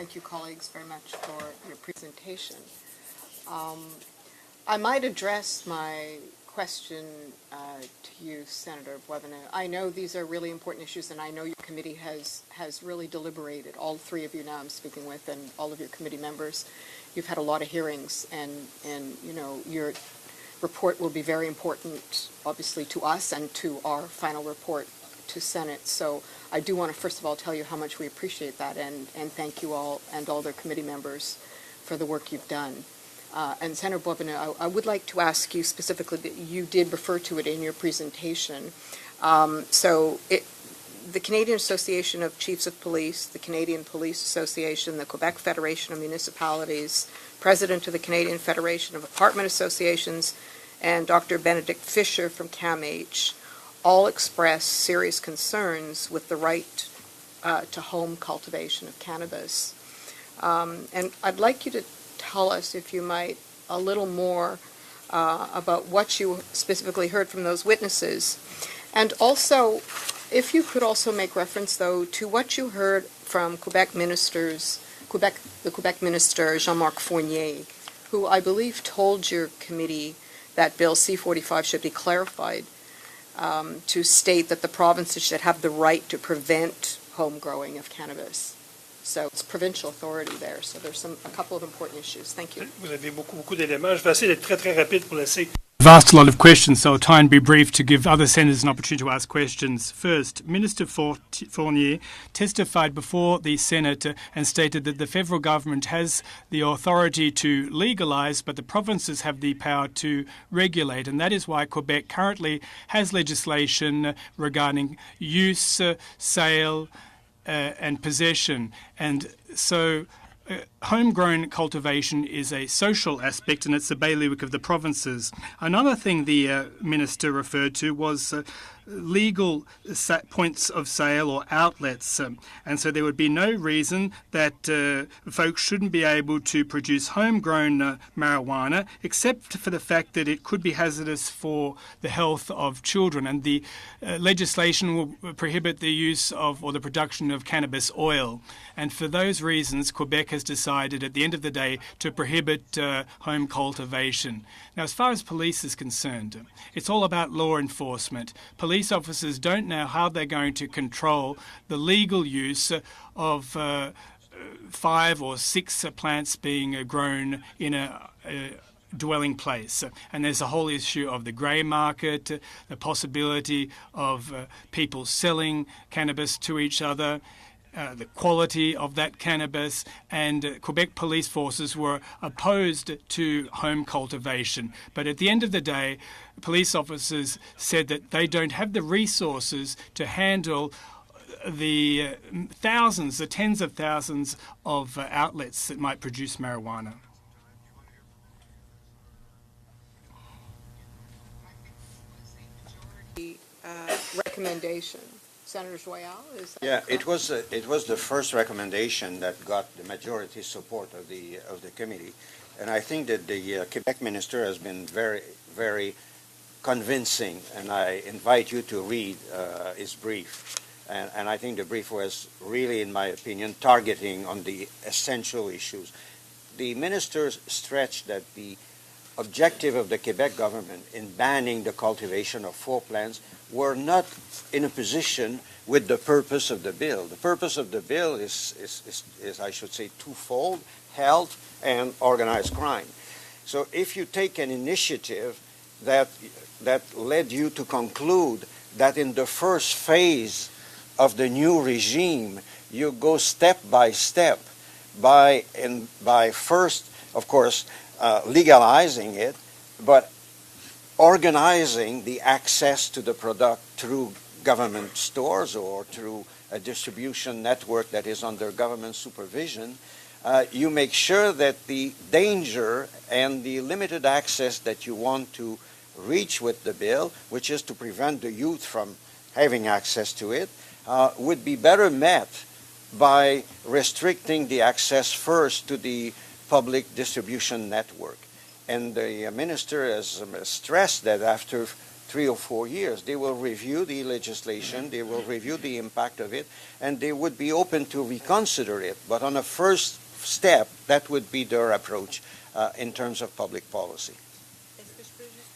Thank you, colleagues, very much for your presentation. I might address my question to you, Senator Boisvenu. I know these are really important issues, and I know your committee has really deliberated, all three of you now I'm speaking with, and all of your committee members. You've had a lot of hearings, and you know, your report will be very important, obviously, to us and to our final report to Senate. So I do want to, first of all, tell you how much we appreciate that, and thank you all and all their committee members for the work you've done. And Senator Boisvenu, I would like to ask you specifically, that you did refer to it in your presentation. The Canadian Association of Chiefs of Police, the Canadian Police Association, the Quebec Federation of Municipalities, President of the Canadian Federation of Apartment Associations, and Dr. Benedict Fisher from CAMH all expressed serious concerns with the right to home cultivation of cannabis. And I'd like you to tell us, if you might, a little more about what you specifically heard from those witnesses. And also, if you could also make reference, though, to what you heard from the Quebec Minister, Jean-Marc Fournier, who I believe told your committee that Bill C-45 should be clarified to state that the provinces should have the right to prevent home growing of cannabis. So it's provincial authority there. So there's a couple of important issues. Thank you. Vous avez beaucoup d'éléments. Je vais essayer d'être très rapide pour laisser. I've asked a lot of questions, so I'll try and be brief to give other senators an opportunity to ask questions. First, Minister Fournier testified before the Senate and stated that the federal government has the authority to legalise, but the provinces have the power to regulate, and that is why Quebec currently has legislation regarding use, sale, and possession. And so homegrown cultivation is a social aspect, and it's the bailiwick of the provinces. Another thing the minister referred to was legal points of sale or outlets, and so there would be no reason that folks shouldn't be able to produce homegrown marijuana, except for the fact that it could be hazardous for the health of children, and the legislation will prohibit the use of or the production of cannabis oil. And for those reasons, Quebec has decided at the end of the day to prohibit home cultivation. Now, as far as police is concerned, it's all about law enforcement. Police officers don't know how they're going to control the legal use of 5 or 6 plants being grown in a dwelling place. And there's a whole issue of the grey market, the possibility of people selling cannabis to each other, the quality of that cannabis, and Quebec police forces were opposed to home cultivation. But at the end of the day, police officers said that they don't have the resources to handle the thousands, the tens of thousands of outlets that might produce marijuana. Recommendation. Senator Joyal, is that correct? It was the first recommendation that got the majority support of the committee, and I think that the Quebec minister has been very convincing, and I invite you to read his brief. And I think the brief was really, in my opinion, targeting on the essential issues. The minister stretched that the objective of the Quebec government in banning the cultivation of 4 plants were not in a position with the purpose of the bill. The purpose of the bill is I should say, twofold: health and organized crime. So if you take an initiative that led you to conclude that in the first phase of the new regime, you go step by step by first, of course, legalizing it, but organizing the access to the product through government stores or through a distribution network that is under government supervision, you make sure that the danger and the limited access that you want to reach with the bill, which is to prevent the youth from having access to it, would be better met by restricting the access first to the public distribution network. And the minister has stressed that after 3 or 4 years. They will review the legislation, they will review the impact of it, and they would be open to reconsider it. But on a first step, that would be their approach in terms of public policy.